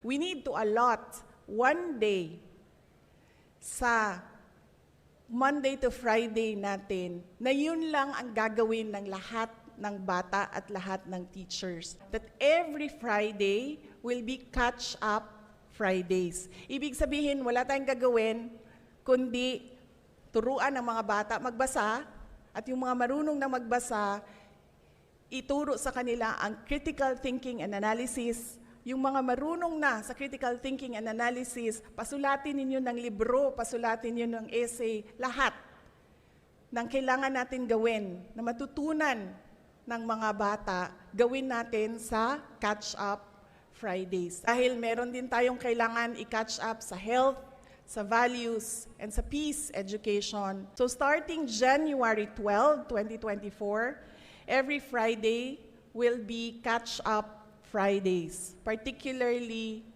we need to allot one day sa Monday to Friday natin na yun lang ang gagawin ng lahat ng bata at lahat ng teachers. That every Friday will be catch-up Fridays. Ibig sabihin, wala tayong gagawin kundi turuan ng mga bata magbasa at yung mga marunong na magbasa, ituro sa kanila ang critical thinking and analysis. Yung mga marunong na sa critical thinking and analysis, pasulatin ninyo ng libro, pasulatin ninyo ng essay, lahat ng kailangan natin gawin na matutunan ng mga bata, gawin natin sa Catch-Up Fridays. Dahil meron din tayong kailangan i-catch up sa health, sa values, and sa peace education. So starting January 12, 2024, every Friday will be Catch-Up Fridays, particularly